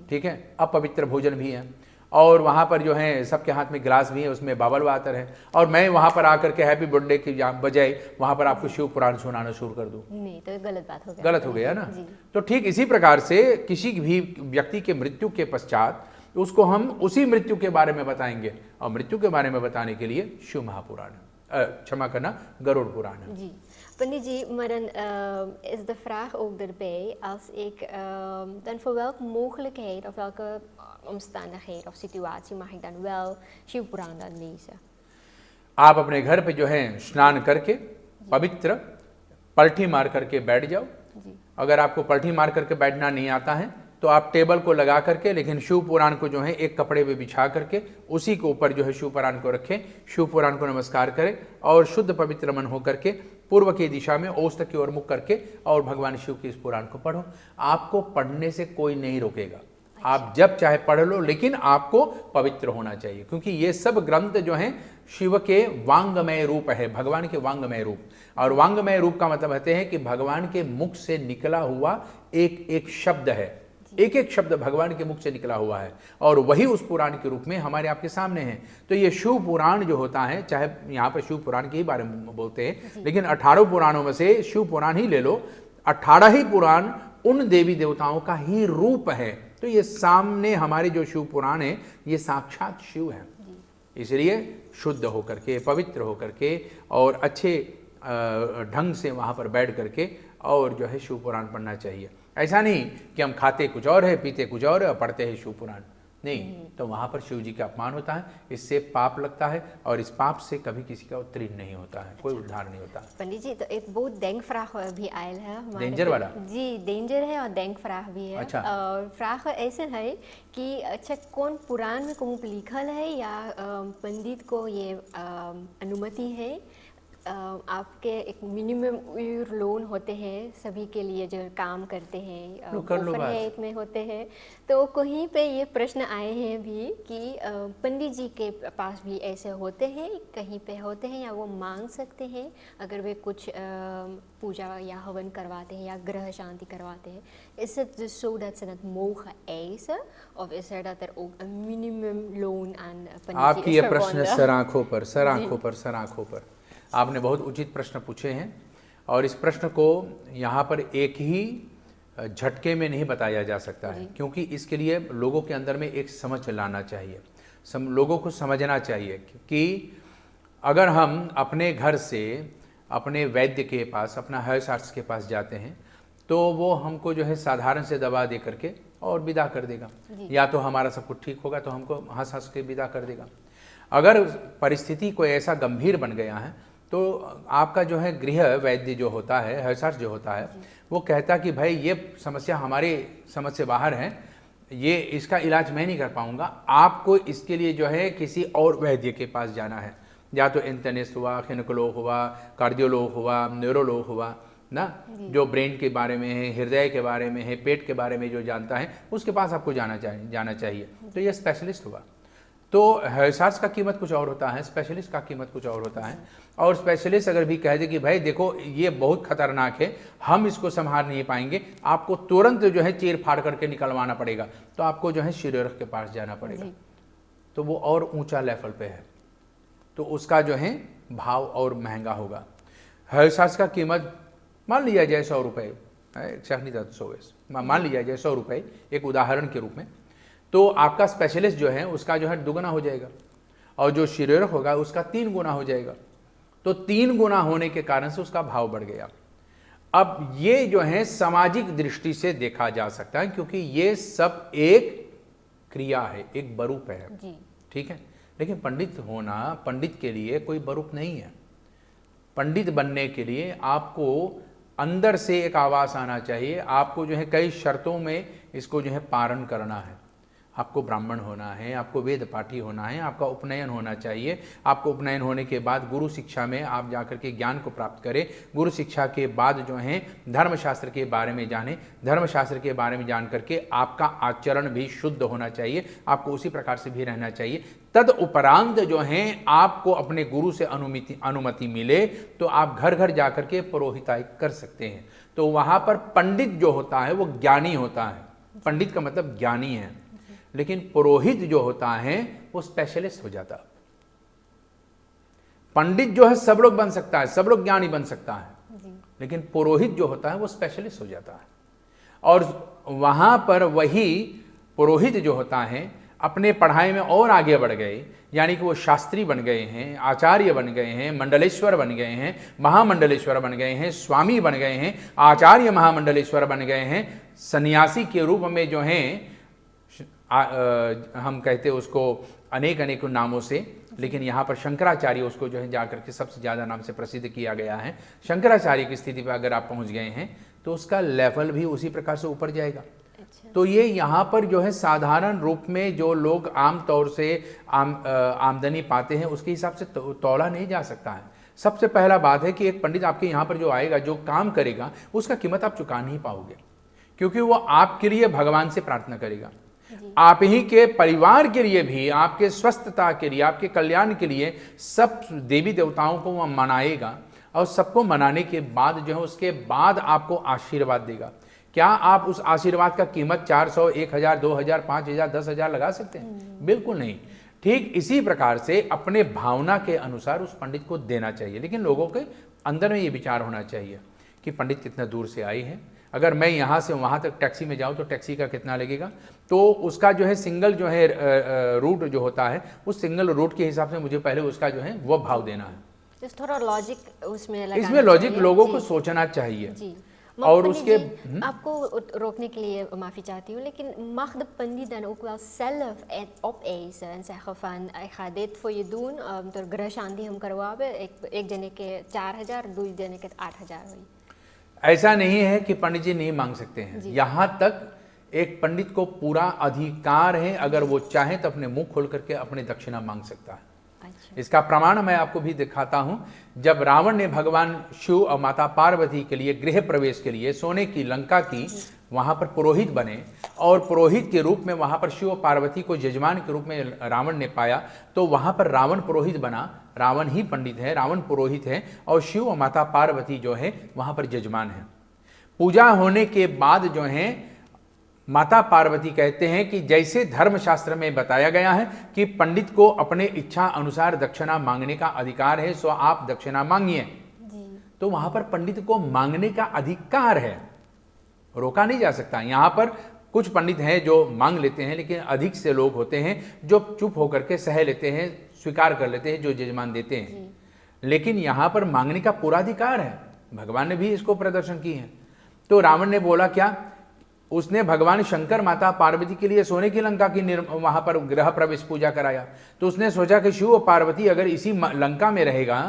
ठीक है, अपवित्र भोजन भी है, और वहाँ पर जो है सबके हाथ में गिलास भी है, उसमें बाबल वातर है, और मैं वहाँ पर आकर के हैप्पी बर्थडे की बजाय वहाँ पर आपको शिव पुराण सुनाना शुरू कर दूँ, नहीं तो गलत बात हो गया, गलत हो गया ना। तो ठीक इसी प्रकार से किसी भी व्यक्ति के मृत्यु के पश्चात उसको हम उसी मृत्यु के बारे में बताएंगे, और मृत्यु के बारे में बताने के लिए शिव महापुराण, क्षमा करना, गरुड़ पुराण है। जी पंडित जी, maar dan is de vraag ook erbij, als ik dan voor welke mogelijkheid of welke omstandigheid of situatie mag ik dan wel Shiv Purana dan lezen? आप अपने घर पे जो है स्नान करके पवित्र पलटी मार करके बैठ जाओ। अगर आपको पलटी मार करके बैठना नहीं आता है तो आप टेबल को लगा करके, लेकिन शिव पुराण को जो है एक कपड़े पे बिछा करके उसी के ऊपर जो है शिव पुराण को रखें, शिव पुराण को नमस्कार करें और शुद्ध पवित्र मन हो करके पूर्व की दिशा में औस्त की ओर मुख करके और भगवान शिव के इस पुराण को पढ़ो। आपको पढ़ने से कोई नहीं रोकेगा, आप जब चाहे पढ़ लो, लेकिन आपको पवित्र होना चाहिए, क्योंकि ये सब ग्रंथ जो हैं शिव के वांगमय रूप है, भगवान के वांगमय रूप। और वांगमय रूप का मतलब कहते हैं कि भगवान के मुख से निकला हुआ एक एक शब्द है, एक एक शब्द भगवान के मुख से निकला हुआ है, और वही उस पुराण के रूप में हमारे आपके सामने है। तो ये शिव पुराण जो होता है, चाहे यहाँ पर शिव पुराण के ही बारे में बोलते हैं, लेकिन 18 पुराणों में से शिव पुराण ही ले लो, 18 ही पुराण उन देवी देवताओं का ही रूप है। तो ये सामने हमारे जो शिव पुराण है ये साक्षात शिव है, इसलिए शुद्ध होकर के, पवित्र होकर के और अच्छे ढंग से वहाँ पर बैठ करके और जो है शिव पुराण पढ़ना चाहिए। ऐसा नहीं कि हम खाते कुछ और है, पीते कुछ और है और पढ़ते हैं शिव पुराण, नहीं, तो वहाँ पर शिव जी का अपमान होता है, इससे पाप लगता है, और इस पाप से कभी किसी का उत्तीर्ण नहीं होता है, कोई उद्धार नहीं होता। पंडित जी, तो एक बहुत डेंग फ्राग भी आयल है हमारे, डेंजर वाला? जी, डेंजर है और डेंग फ्राग भी है। अच्छा। और फ्राग ऐसे है कि अच्छा कौन पुराण में कहीं लिखल है या पंडित को ये अनुमति है, आपके एक मिनिमम लोन होते हैं सभी के लिए जो काम करते हैं, ओवरहेड में होते हैं, तो कहीं पे ये प्रश्न आए हैं भी कि पंडित जी के पास भी ऐसे होते हैं, कहीं पे होते हैं, या वो मांग सकते हैं अगर वे कुछ पूजा या हवन करवाते हैं या ग्रह शांति करवाते हैं। Is het dus zo dat ze het mogen eisen, of is er dat er ook een minimumloon aan पंडित जी आपकी ये प्रश्न सराखों पर सराखों पर सराखों पर आपने बहुत उचित प्रश्न पूछे हैं, और इस प्रश्न को यहाँ पर एक ही झटके में नहीं बताया जा सकता है, क्योंकि इसके लिए लोगों के अंदर में एक समझ लाना चाहिए, लोगों को समझना चाहिए कि अगर हम अपने घर से अपने वैद्य के पास, अपना हर्षार्थ के पास जाते हैं तो वो हमको जो है साधारण से दवा दे करके और विदा कर देगा, या तो हमारा सब कुछ ठीक होगा तो हमको हंस हंस के विदा कर देगा। अगर परिस्थिति कोई ऐसा गंभीर बन गया है तो आपका जो है गृह वैद्य जो होता है, हर्षार्थ जो होता है, वो कहता कि भाई ये समस्या हमारे समझ से बाहर है, ये इसका इलाज मैं नहीं कर पाऊँगा, आपको इसके लिए जो है किसी और वैद्य के पास जाना है, या तो इंटर्निस्ट हुआ, गिनेकोलॉग हुआ, कार्डियोलॉग हुआ, न्यूरोलॉग हुआ, ना, जो ब्रेन के बारे में है, हृदय के बारे में है, पेट के बारे में जो जानता है उसके पास आपको जाना चाहिए। तो ये स्पेशलिस्ट हुआ। तो हेसास का कीमत कुछ और होता है, स्पेशलिस्ट का कीमत कुछ और होता है। और स्पेशलिस्ट अगर भी कह दे कि भाई देखो ये बहुत खतरनाक है, हम इसको संभाल नहीं पाएंगे, आपको तुरंत जो है चीर फाड़ करके निकलवाना पड़ेगा, तो आपको जो है शिरोरख के पास जाना पड़ेगा। तो वो और ऊंचा लेवल पे है, तो उसका जो है भाव और महंगा होगा। हेसास का कीमत मान लिया जाए 100 रुपये, मान लिया जाए 100 रुपये एक उदाहरण के रूप में, तो आपका स्पेशलिस्ट जो है उसका जो है दुगना हो जाएगा, और जो शिरोरख होगा उसका 3 गुना हो जाएगा। तो 3 गुना होने के कारण से उसका भाव बढ़ गया। अब ये जो है सामाजिक दृष्टि से देखा जा सकता है, क्योंकि ये सब एक क्रिया है, एक बरूप है, ठीक है। लेकिन पंडित होना, पंडित के लिए कोई बरूप नहीं है। पंडित बनने के लिए आपको अंदर से एक आवाज आना चाहिए, आपको जो है कई शर्तों में इसको जो है पारण करना है। आपको ब्राह्मण होना है, आपको वेद पाठी होना है, आपका उपनयन होना चाहिए। आपको उपनयन होने के बाद गुरु शिक्षा में आप जाकर के ज्ञान को प्राप्त करें। गुरु शिक्षा के बाद जो है धर्मशास्त्र के बारे में जानें। धर्मशास्त्र के बारे में जान करके आपका आचरण भी शुद्ध होना चाहिए, आपको उसी प्रकार से भी रहना चाहिए। तद उपरांत जो है आपको अपने गुरु से अनुमति मिले तो आप घर घर जाकर के पुरोहिताई कर सकते हैं। तो वहाँ पर पंडित जो होता है वो ज्ञानी होता है। पंडित का मतलब ज्ञानी है। लेकिन पुरोहित जो होता है वो स्पेशलिस्ट हो जाता है। पंडित जो है सब लोग बन सकता है, सब लोग ज्ञानी बन सकता है, लेकिन पुरोहित जो होता है वो स्पेशलिस्ट हो जाता है। और वहां पर वही पुरोहित जो होता है अपने पढ़ाई में और आगे बढ़ गए, यानी कि वो शास्त्री बन गए हैं, आचार्य बन गए हैं, मंडलेश्वर बन गए हैं, महामंडलेश्वर बन गए हैं, स्वामी बन गए हैं, आचार्य महामंडलेश्वर बन गए हैं, सन्यासी के रूप में जो हैं हम कहते हैं उसको अनेक अनेक नामों से, लेकिन यहाँ पर शंकराचार्य उसको जो है जाकर के सबसे ज़्यादा नाम से प्रसिद्ध किया गया है। शंकराचार्य की स्थिति पर अगर आप पहुँच गए हैं तो उसका लेवल भी उसी प्रकार से ऊपर जाएगा। तो ये यहाँ पर जो है साधारण रूप में जो लोग आम तौर से आमदनी पाते हैं उसके हिसाब से तौला नहीं जा सकता है। सबसे पहला बात है कि एक पंडित आपके यहाँ पर जो आएगा, जो काम करेगा, उसका कीमत आप चुका नहीं पाओगे, क्योंकि वो आपके लिए भगवान से प्रार्थना करेगा। आप ही के परिवार के लिए भी, आपके स्वस्थता के लिए, आपके कल्याण के लिए सब देवी देवताओं को वह मनाएगा, और सबको मनाने के बाद जो है उसके बाद आपको आशीर्वाद देगा। क्या आप उस आशीर्वाद का कीमत 400, 1000, 2000, 5000, 10,000 लगा सकते हैं? बिल्कुल नहीं। ठीक इसी प्रकार से अपने भावना के अनुसार उस पंडित को देना चाहिए, लेकिन लोगों के अंदर में ये विचार होना चाहिए कि पंडित कितना दूर से आई है। अगर मैं यहाँ से वहाँ तक टैक्सी में जाऊँ तो टैक्सी का कितना लगेगा, तो उसका जो है सिंगल जो है रूट जो होता है, उस सिंगल रूट के हिसाब से मुझे पहले उसका जो है वो भाव देना है। थोड़ा लॉजिक उसमें इसमें लॉजिक लोगों को सोचना चाहिए। और उसके आपको रोकने के लिए माफ़ी चाहती हूँ, लेकिन mag de pandit dan ook wel zelf opeisen en zeggen van ik ga dit voor je doen, door grह शांति हम करवावे, एक जने के 4000, दूसरे जने के 8000 हुई। ऐसा नहीं है कि पंडित जी नहीं मांग सकते हैं। यहाँ तक एक पंडित को पूरा अधिकार है, अगर वो चाहे तो अपने मुंह खोल करके अपने दक्षिणा मांग सकता है। इसका प्रमाण मैं आपको भी दिखाता हूं। जब रावण ने भगवान शिव और माता पार्वती के लिए गृह प्रवेश के लिए सोने की लंका की, वहां पर पुरोहित बने, और पुरोहित के रूप में वहां पर शिव और पार्वती को यजमान के रूप में रावण ने पाया, तो वहां पर रावण पुरोहित बना। रावण ही पंडित है, रावण पुरोहित है, और शिव और माता पार्वती जो है वहां पर यजमान है। पूजा होने के बाद जो है माता पार्वती कहते हैं कि जैसे धर्मशास्त्र में बताया गया है कि पंडित को अपने इच्छा अनुसार दक्षिणा मांगने का अधिकार है, सो आप दक्षिणा मांगिए। तो वहां पर पंडित को मांगने का अधिकार है, रोका नहीं जा सकता। यहां पर कुछ पंडित हैं जो मांग लेते हैं, लेकिन अधिक से लोग होते हैं जो चुप होकर के सह लेते हैं, स्वीकार कर लेते हैं जो यजमान देते हैं। लेकिन यहां पर मांगने का पूरा अधिकार है। भगवान ने भी इसको प्रदर्शन की है। तो रावण ने बोला क्या, उसने भगवान शंकर माता पार्वती के लिए सोने की लंका की वहां पर गृह प्रवेश पूजा कराया। तो उसने सोचा कि शिव और पार्वती अगर इसी लंका में रहेगा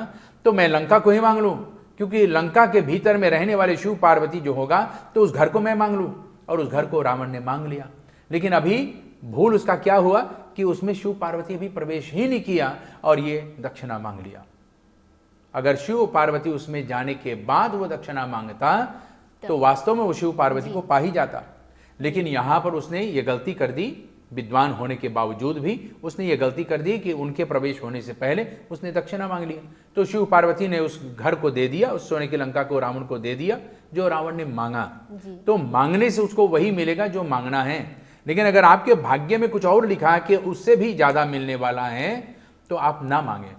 तो मैं लंका को ही मांग लूं, क्योंकि लंका के भीतर में रहने वाले शिव पार्वती जो होगा तो उस घर को मैं मांग लूं। और उस घर को रावण ने मांग लिया। लेकिन अभी भूल उसका क्या हुआ कि उसमें शिव पार्वती भी प्रवेश ही नहीं किया और ये दक्षिणा मांग लिया। अगर शिव पार्वती उसमें जाने के बाद वो दक्षिणा मांगता तो वास्तव में वो शिव पार्वती को पा ही जाता। लेकिन यहां पर उसने ये गलती कर दी, विद्वान होने के बावजूद भी उसने ये गलती कर दी कि उनके प्रवेश होने से पहले उसने दक्षिणा मांग लिया। तो शिव पार्वती ने उस घर को दे दिया, उस सोने की लंका को रावण को दे दिया जो रावण ने मांगा। तो मांगने से उसको वही मिलेगा जो मांगना है। लेकिन अगर आपके भाग्य में कुछ और लिखा है कि उससे भी ज्यादा मिलने वाला है तो आप ना मांगे।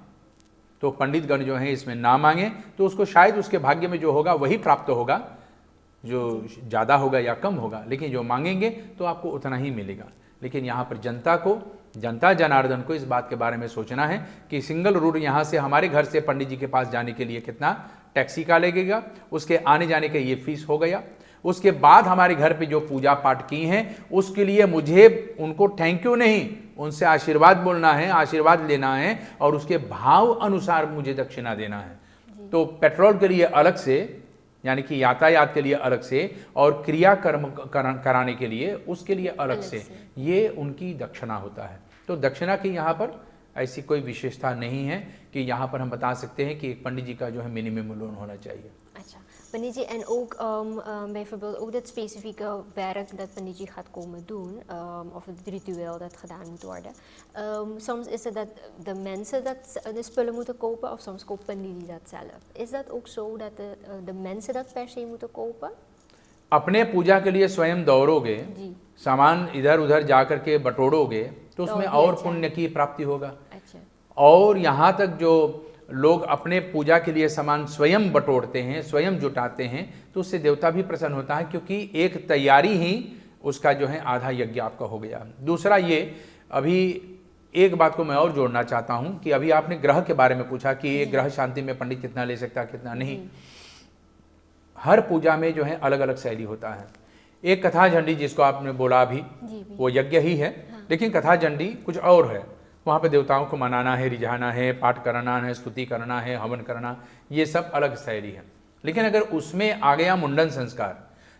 तो पंडित गण जो है इसमें ना मांगे तो उसको शायद उसके भाग्य में जो होगा वही प्राप्त होगा, जो ज्यादा होगा या कम होगा, लेकिन जो मांगेंगे तो आपको उतना ही मिलेगा। लेकिन यहाँ पर जनता जनार्दन को इस बात के बारे में सोचना है कि सिंगल रूट यहाँ से हमारे घर से पंडित जी के पास जाने के लिए कितना टैक्सी का लगेगा, उसके आने जाने के ये फीस हो गया। उसके बाद हमारे घर पे जो पूजा पाठ की हैं उसके लिए मुझे उनको थैंक यू नहीं, उनसे आशीर्वाद बोलना है, आशीर्वाद लेना है और उसके भाव अनुसार मुझे दक्षिणा देना है। तो पेट्रोल के लिए अलग से, यानी कि यातायात के लिए अलग से, और क्रियाकर्म कराने के लिए उसके लिए अलग से, ये उनकी दक्षिणा होता है। तो दक्षिणा की यहाँ पर ऐसी कोई विशेषता नहीं है कि यहाँ पर हम बता सकते हैं कि एक पंडित जी का जो है मिनिमम लोन होना चाहिए। अच्छा पंडित जी, en ook bijvoorbeeld ook dat specifieke werk dat Pandit ji gaat komen doen, of het ritueel dat gedaan moet worden. Soms is het dat de mensen de spullen moeten kopen of soms koopt Pandit ji dat zelf. Is dat ook zo dat de mensen dat per se moeten kopen? अपने पूजा के लिए स्वयं दौड़ोगे, सामान इधर उधर जा करके बटोरोगे तो उसमें और पुण्य की प्राप्ति होगा। अच्छा। और यहाँ तक जो लोग अपने पूजा के लिए सामान स्वयं बटोरते हैं, स्वयं जुटाते हैं, तो उससे देवता भी प्रसन्न होता है, क्योंकि एक तैयारी ही उसका जो है आधा यज्ञ आपका हो गया। दूसरा ये, अभी एक बात को मैं और जोड़ना चाहता हूँ कि अभी आपने ग्रह के बारे में पूछा कि ये ग्रह शांति में पंडित कितना ले सकता कितना नहीं। हर पूजा में जो है अलग अलग शैली होता है। एक कथा झंडी जिसको आपने बोला अभी, वो यज्ञ ही है, लेकिन कथा झंडी कुछ और है। वहाँ पे देवताओं को मनाना है, रिझाना है, पाठ कराना है, स्तुति करना है, हवन करना, ये सब अलग शैली है। लेकिन अगर उसमें आ गया मुंडन संस्कार,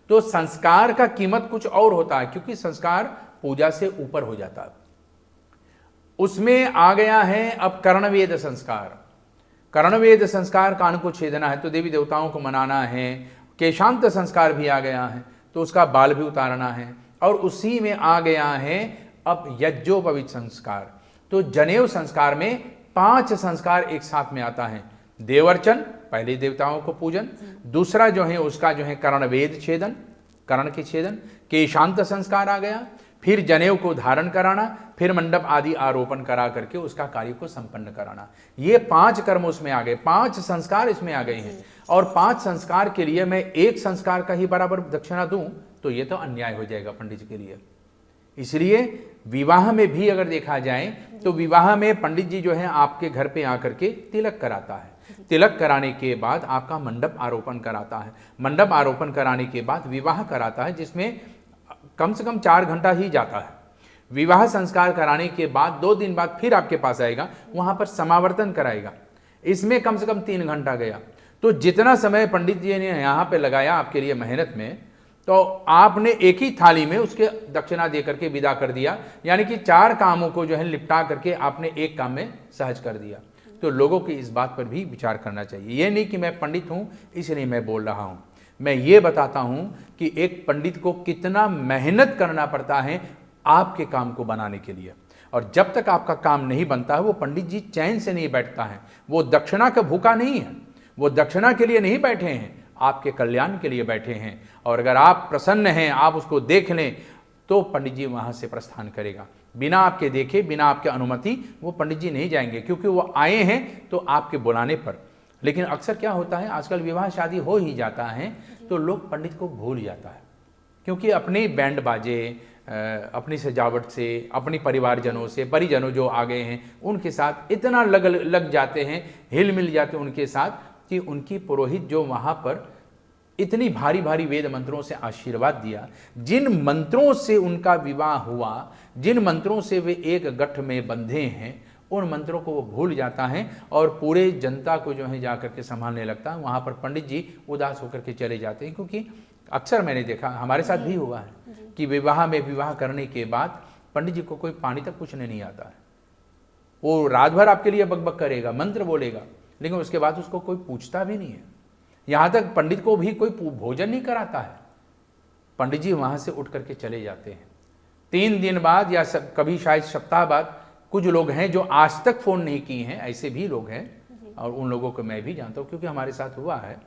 तो संस्कार का कीमत कुछ और होता है, क्योंकि संस्कार पूजा से ऊपर हो जाता है। उसमें आ गया है अब कर्णवेद संस्कार। कर्णवेद संस्कार कान को छेदना है तो देवी देवताओं को मनाना है। केशांत संस्कार भी आ गया है तो उसका बाल भी उतारना है। और उसी में आ गया है अब यज्ञोपवीत संस्कार। तो जनेऊ संस्कार में 5 संस्कार एक साथ में आता है। देवर्चन, पहले देवताओं को पूजन, दूसरा जो है उसका जो है कर्णवेद छेदन, कर्ण के छेदन, केशांत संस्कार आ गया, फिर जनेऊ को धारण कराना, फिर मंडप आदि आरोपण करा करके उसका कार्य को संपन्न कराना। ये 5 कर्म उसमें आ गए, 5 संस्कार इसमें आ गए हैं। और 5 संस्कार के लिए मैं एक संस्कार का ही बराबर दक्षिणा दूं तो ये तो अन्याय हो जाएगा पंडित जी के लिए। इसलिए विवाह में भी अगर देखा जाए तो विवाह में पंडित जी जो है आपके घर पे आकर के तिलक कराता है। तिलक कराने के बाद आपका मंडप आरोपण कराता है। मंडप आरोपण कराने के बाद विवाह कराता है, जिसमें कम से कम 4 घंटा ही जाता है। विवाह संस्कार कराने के बाद 2 दिन बाद फिर आपके पास आएगा, वहां पर समावर्तन कराएगा, इसमें कम से कम 3 घंटा गया। तो जितना समय पंडित जी ने यहाँ पे लगाया आपके लिए मेहनत में, तो आपने एक ही थाली में उसके दक्षिणा दे करके विदा कर दिया। यानी कि 4 कामों को जो है निपटा करके आपने एक काम में सहज कर दिया। तो लोगों की इस बात पर भी विचार करना चाहिए। ये नहीं कि मैं पंडित हूँ इसलिए मैं बोल रहा हूँ, मैं ये बताता हूँ कि एक पंडित को कितना मेहनत करना पड़ता है आपके काम को बनाने के लिए। और जब तक आपका काम नहीं बनता है वो पंडित जी चैन से नहीं बैठता है। वो दक्षिणा का भूखा नहीं है, वो दक्षिणा के लिए नहीं बैठे हैं, आपके कल्याण के लिए बैठे हैं। और अगर आप प्रसन्न हैं, आप उसको देख लें, तो पंडित जी वहाँ से प्रस्थान करेगा। बिना आपके देखे, बिना आपके अनुमति वो पंडित जी नहीं जाएंगे, क्योंकि वो आए हैं तो आपके बुलाने पर। लेकिन अक्सर क्या होता है, आजकल विवाह शादी हो ही जाता है तो लोग पंडित को भूल जाता है, क्योंकि अपने बैंड बाजे, अपनी सजावट से, अपनी परिवारजनों से, परिजनों जो आ गए हैं उनके साथ इतना लग जाते हैं, हिल मिल जाते हैं उनके साथ, कि उनकी पुरोहित जो वहाँ पर इतनी भारी भारी वेद मंत्रों से आशीर्वाद दिया, जिन मंत्रों से उनका विवाह हुआ, जिन मंत्रों से वे एक गठ में बंधे हैं, उन मंत्रों को वो भूल जाता है और पूरे जनता को जो है जा करके संभालने लगता है। वहाँ पर पंडित जी उदास होकर के चले जाते हैं, क्योंकि अक्सर मैंने देखा, हमारे साथ भी हुआ है कि विवाह करने के बाद पंडित जी को कोई पानी तक पूछने नहीं आता है। वो रात भर आपके लिए बकबक करेगा, मंत्र बोलेगा, लेकिन उसके बाद उसको कोई पूछता भी नहीं है। यहाँ तक पंडित को भी कोई भोजन नहीं कराता है। पंडित जी वहाँ से उठ करके चले जाते हैं। 3 दिन बाद या कभी शायद सप्ताह बाद कुछ लोग हैं जो आज तक फ़ोन नहीं किए हैं, ऐसे भी लोग हैं और उन लोगों को मैं भी जानता हूँ क्योंकि हमारे साथ हुआ है।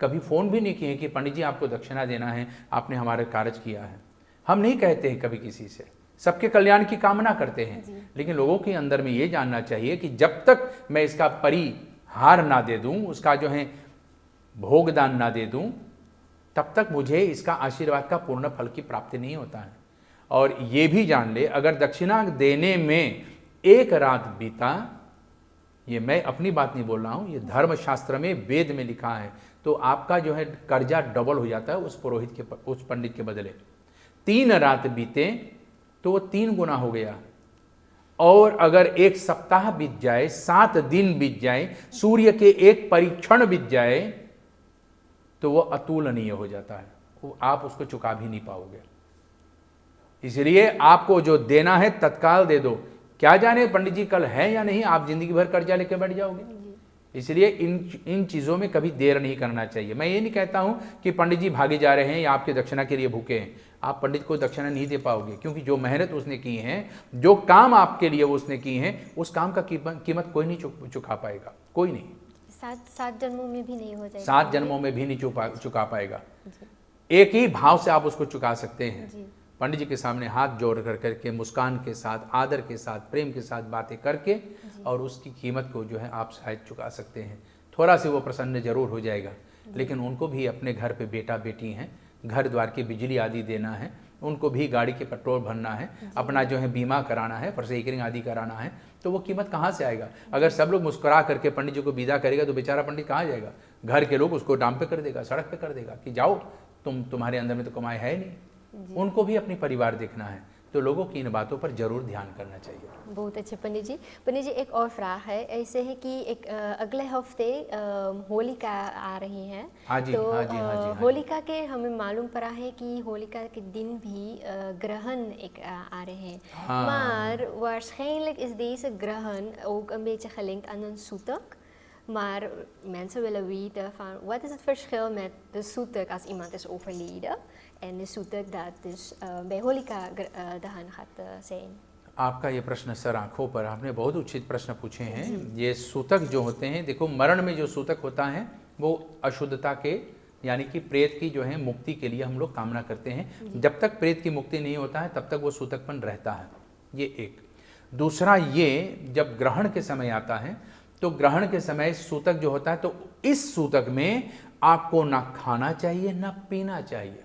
कभी फ़ोन भी नहीं किए कि पंडित जी आपको दक्षिणा देना है, आपने हमारे कार्य किया है। हम नहीं कहते हैं कभी किसी से, सबके कल्याण की कामना करते हैं, लेकिन लोगों के अंदर में ये जानना चाहिए कि जब तक मैं इसका परिहार ना दे दूँ, उसका जो है भोगदान ना दे दूँ, तब तक मुझे इसका आशीर्वाद का पूर्ण फल की प्राप्ति नहीं होता है। और ये भी जान ले, अगर दक्षिणा देने में 1 रात बीता, ये मैं अपनी बात नहीं बोल रहा हूँ, ये धर्मशास्त्र में वेद में लिखा है, तो आपका जो है कर्जा डबल हो जाता है उस पुरोहित के, उस पंडित के बदले। 3 रात बीते तो वो 3 गुना हो गया। और अगर 1 सप्ताह बीत जाए, 7 दिन बीत जाए, सूर्य के 1 परीक्षण बीत जाए, तो वो अतुलनीय हो जाता है, वो आप उसको चुका भी नहीं पाओगे। इसलिए आपको जो देना है तत्काल दे दो। क्या जाने पंडित जी कल है या नहीं, आप जिंदगी भर कर्जा लेके बैठ जाओगे। इसलिए इन चीज़ों में कभी देर नहीं करना चाहिए। मैं ये नहीं कहता हूं कि पंडित जी भागे जा रहे हैं या आपके दक्षिणा के लिए भूखे हैं। आप पंडित को दक्षिणा नहीं दे पाओगे, क्योंकि जो मेहनत उसने की है, जो काम आपके लिए उसने की है, उस काम का कीमत कोई नहीं चुका पाएगा, कोई नहीं। 7 जन्मों में भी नहीं हो जाएगा। 7 जन्मों में भी नहीं चुका पाएगा। एक ही भाव से आप उसको चुका सकते हैं। पंडित जी के सामने हाथ जोड़ कर करके, मुस्कान के साथ, आदर के साथ, प्रेम के साथ बातें करके, और उसकी कीमत को जो है आप शायद चुका सकते हैं। थोड़ा सा वो प्रसन्न जरूर हो जाएगा, लेकिन उनको भी अपने घर पे बेटा बेटी हैं, घर द्वार की बिजली आदि देना है, उनको भी गाड़ी के पेट्रोल भरना है, अपना जो है बीमा कराना है, फॉरसेकरिंग आदि कराना है, तो वो कीमत कहाँ से आएगा। अगर सब लोग मुस्कुरा करके पंडित जी को विदा करेगा तो बेचारा पंडित कहाँ जाएगा। घर के लोग उसको डाम पे कर देगा, सड़क पे कर देगा कि जाओ, तुम्हारे अंदर में तो कमाई है नहीं। उनको भी अपनी परिवार देखना है, तो लोगों की इन बातों पर जरूर ध्यान करना चाहिए। बहुत अच्छे पंडित जी। पंडित जी एक और फ्राह है, ऐसे है कि एक अगले हफ्ते होलिका आ रही है। हाँ जी, तो हाँ जी, हाँ जी, हाँ जी। होलिका के हमें मालूम पड़ा है कि होलिका के दिन भी ग्रहण एक आ रहे हैं। हाँ। Maar waarschijnlijk is deze graham ook een beetje gelinkt aan een soetek. Maar mensen willen weten van wat is het verschil met de soetek als iemand is overleden en de soetek dat dus bij Holika दहन gaat zijn। आपका ये प्रश्न sir आंखों पर, आपने बहुत उचित प्रश्न पूछे हैं। ये सूतक जो होते हैं, देखो मरण में जो सूतक होता है वो अशुद्धता के, यानी कि प्रेत की जो है मुक्ति के लिए हम लोग कामना करते हैं। जब तक प्रेत की मुक्ति नहीं होता है तब तक वो सूतकपन रहता है, ये एक। दूसरा ये, जब ग्रहण के समय आता है तो ग्रहण के समय सूतक जो होता है, तो इस सूतक में आपको ना खाना चाहिए ना पीना चाहिए।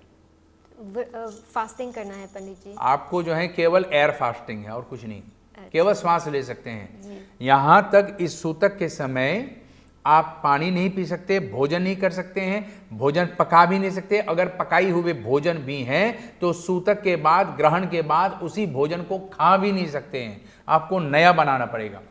फास्टिंग करना है पंडित जी। आपको जो है केवल एयर फास्टिंग है और कुछ नहीं, केवल श्वास ले सकते हैं। यहाँ तक इस सूतक के समय आप पानी नहीं पी सकते, भोजन नहीं कर सकते हैं, भोजन पका भी नहीं सकते। अगर पकाई हुए भोजन भी हैं तो सूतक के बाद, ग्रहण के बाद उसी भोजन को खा भी नहीं सकते हैं, आपको नया बनाना पड़ेगा।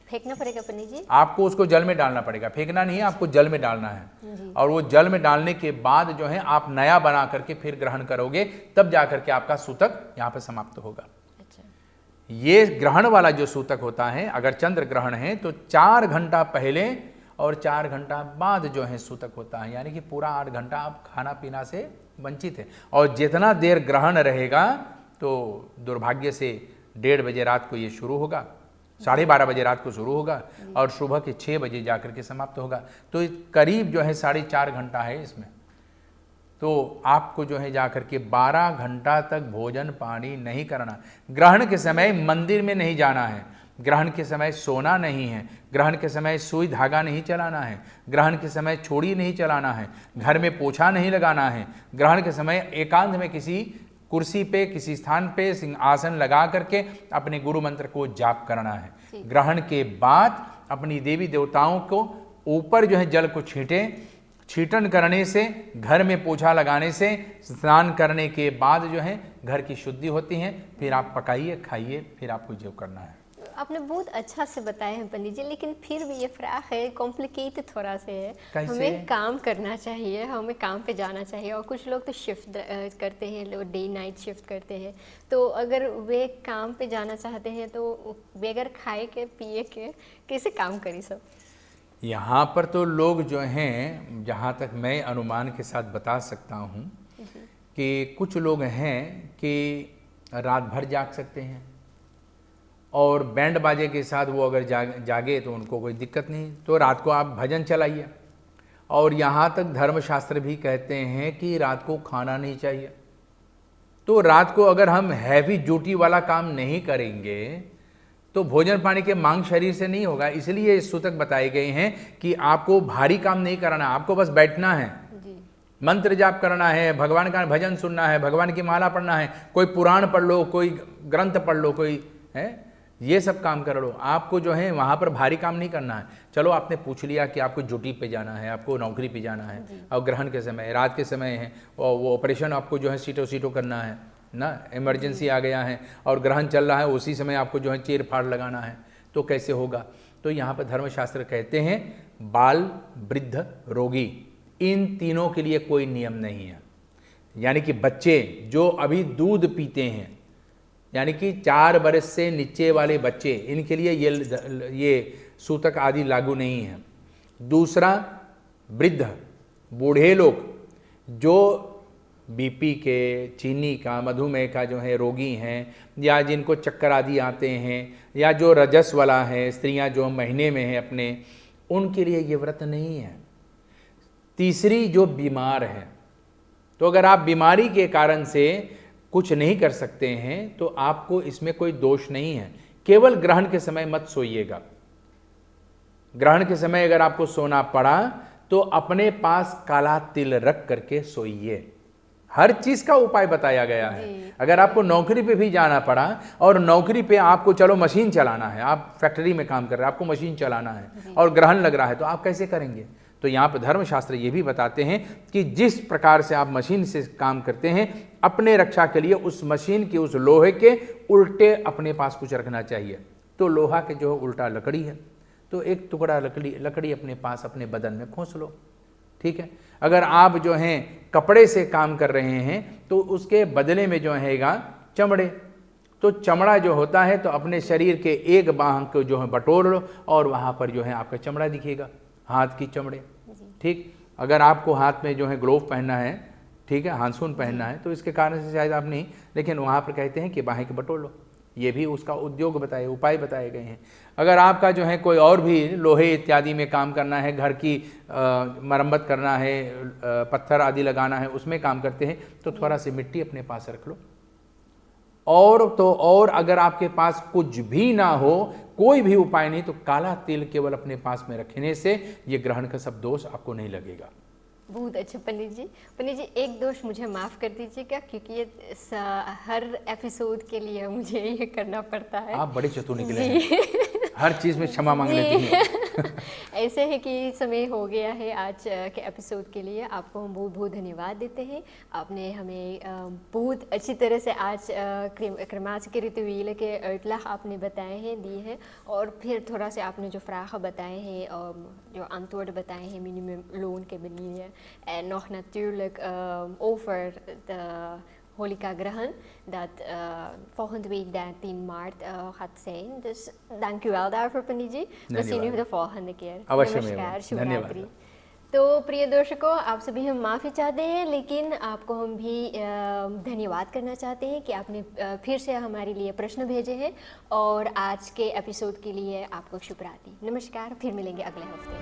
फेंकना पड़ेगा पंडित जी? आपको उसको जल में डालना पड़ेगा, फेंकना नहीं है, आपको जल में डालना है। और वो जल में डालने के बाद जो है आप नया बना करके फिर ग्रहण करोगे, तब जाकर के आपका सूतक यहाँ पे समाप्त होगा। अच्छा। ये ग्रहण वाला जो सूतक होता है, अगर चंद्र ग्रहण है तो 4 घंटा पहले और 4 घंटा बाद जो है सूतक होता है, यानी कि पूरा 8 घंटा आप खाना पीना से वंचित है। और जितना देर ग्रहण रहेगा तो दुर्भाग्य से 1:30 बजे रात को ये शुरू होगा, 12:30 बजे रात को शुरू होगा और सुबह के 6 बजे जाकर के समाप्त होगा। तो करीब जो है 4.5 घंटा है इसमें। तो आपको जो है जाकर के 12 घंटा तक भोजन पानी नहीं करना। ग्रहण के समय मंदिर में नहीं जाना है, ग्रहण के समय सोना नहीं है, ग्रहण के समय सुई धागा नहीं चलाना है, ग्रहण के समय छोड़ी नहीं चलाना है, घर में पोछा नहीं लगाना है। ग्रहण के समय एकांत में किसी कुर्सी पे, किसी स्थान पे सिंहासन लगा करके अपने गुरु मंत्र को जाप करना है। ग्रहण के बाद अपनी देवी देवताओं को ऊपर जो है जल को छीटन करने से, घर में पोछा लगाने से, स्नान करने के बाद जो है घर की शुद्धि होती है। फिर आप पकाइए, खाइए, फिर आपको जो करना है। आपने बहुत अच्छा से बताया है पंडित जी, लेकिन फिर भी ये फ्राक है, कॉम्प्लिकेटेड थोड़ा से है। हमें काम करना चाहिए, हमें काम पे जाना चाहिए, और कुछ लोग तो शिफ्ट करते हैं, लोग डे नाइट शिफ्ट करते हैं। तो अगर वे काम पे जाना चाहते हैं तो बगैर खाए के पिए के कैसे काम करी सब? यहाँ पर तो लोग जो हैं, जहाँ तक मैं अनुमान के साथ बता सकता हूँ कि कुछ लोग हैं कि रात भर जाग सकते हैं और बैंड बाजे के साथ वो अगर जागे तो उनको कोई दिक्कत नहीं, तो रात को आप भजन चलाइए। और यहाँ तक धर्मशास्त्र भी कहते हैं कि रात को खाना नहीं चाहिए। तो रात को अगर हम हैवी ड्यूटी वाला काम नहीं करेंगे तो भोजन पानी के मांग शरीर से नहीं होगा। इसलिए इस सूतक बताए गए हैं कि आपको भारी काम नहीं करना, आपको बस बैठना है, मंत्र जाप करना है, भगवान का भजन सुनना है, भगवान की माला पढ़ना है, कोई पुराण पढ़ लो, कोई ग्रंथ पढ़ लो, कोई है, ये सब काम कर लो। आपको जो है वहाँ पर भारी काम नहीं करना है। चलो आपने पूछ लिया कि आपको ड्यूटी पे जाना है, आपको नौकरी पे जाना है, और ग्रहण के समय, रात के समय है, और वो ऑपरेशन आपको जो है सीटों करना है ना, इमरजेंसी आ गया है और ग्रहण चल रहा है, उसी समय आपको जो है चीर फाड़ लगाना है, तो कैसे होगा। तो यहाँ पर धर्मशास्त्र कहते हैं बाल, वृद्ध, रोगी, इन तीनों के लिए कोई नियम नहीं है। यानी कि बच्चे जो अभी दूध पीते हैं, यानी कि 4 वर्ष से नीचे वाले बच्चे, इनके लिए ये सूतक आदि लागू नहीं है। दूसरा, वृद्ध, बूढ़े लोग जो बीपी के, चीनी का, मधुमेह का जो है रोगी हैं, या जिनको चक्कर आदि आते हैं, या जो रजस वाला है, स्त्रियां जो महीने में हैं अपने, उनके लिए ये व्रत नहीं है। तीसरी, जो बीमार है, तो अगर आप बीमारी के कारण से कुछ नहीं कर सकते हैं तो आपको इसमें कोई दोष नहीं है। केवल ग्रहण के समय मत सोइएगा। ग्रहण के समय अगर आपको सोना पड़ा तो अपने पास काला तिल रख करके सोइए। हर चीज का उपाय बताया गया है। अगर आपको नौकरी पे भी जाना पड़ा और नौकरी पे आपको चलो मशीन चलाना है, आप फैक्ट्री में काम कर रहे हैं, आपको मशीन चलाना है और ग्रहण लग रहा है, तो आप कैसे करेंगे। तो यहाँ पर धर्मशास्त्र ये भी बताते हैं कि जिस प्रकार से आप मशीन से काम करते हैं, अपने रक्षा के लिए उस मशीन की, उस लोहे के उल्टे अपने पास कुछ रखना चाहिए। तो लोहा के जो उल्टा लकड़ी है, तो एक टुकड़ा लकड़ी अपने पास, अपने बदन में खोस लो, ठीक है। अगर आप जो हैं कपड़े से काम कर रहे हैं तो उसके बदले में जो हैगा चमड़े, तो चमड़ा जो होता है तो अपने शरीर के एक बाह को जो है बटोर लो और वहाँ पर जो है आपका चमड़ा दिखेगा, हाथ की चमड़े, ठीक। अगर आपको हाथ में जो है ग्लोव पहनना है, ठीक है, हाथसून पहनना है, तो इसके कारण से शायद आप नहीं, लेकिन वहाँ पर कहते हैं कि बाहें के बटोर लो। ये भी उसका उद्योग बताए, उपाय बताए गए हैं। अगर आपका जो है कोई और भी लोहे इत्यादि में काम करना है, घर की मरम्मत करना है, पत्थर आदि लगाना है, उसमें काम करते हैं, तो थोड़ा सी मिट्टी अपने पास रख लो। और अगर आपके पास कुछ भी ना हो, कोई भी उपाय नहीं, तो काला तिल केवल अपने पास में रखने से ये ग्रहण का सब दोष आपको नहीं लगेगा। बहुत अच्छा पंडित जी, एक दोष मुझे माफ़ कर दीजिएगा, क्योंकि ये हर एपिसोड के लिए मुझे ये करना पड़ता है। आप बड़े चतुर निकले हैं, हर चीज़ में क्षमा मांग लेती हैं। ऐसे है कि समय हो गया है आज के एपिसोड के लिए। आपको हम बहुत बहुत धन्यवाद देते हैं। आपने हमें बहुत अच्छी तरह से आज क्रमास के rituelen के uitleg आपने बताए हैं, दिए हैं, और फिर थोड़ा से आपने जो vragen बताए हैं और जो antwoorden बताए हैं minimumloon के लिए, en nog natuurlijk over de Holika Grahan, dat volgende week 13 maart gaat zijn. Dus dank u wel daarvoor, Panditji. We zien u de volgende keer. नमस्कार, शिवरात्रि। तो प्रिय दर्शकों, आप सभी हम माफ़ी चाहते हैं, लेकिन आपको हम भी धन्यवाद करना चाहते हैं कि आपने फिर से हमारे लिए प्रश्न भेजे हैं, और आज के एपिसोड के लिए आपको शुभ रात्रि। नमस्कार, फिर मिलेंगे अगले हफ्ते।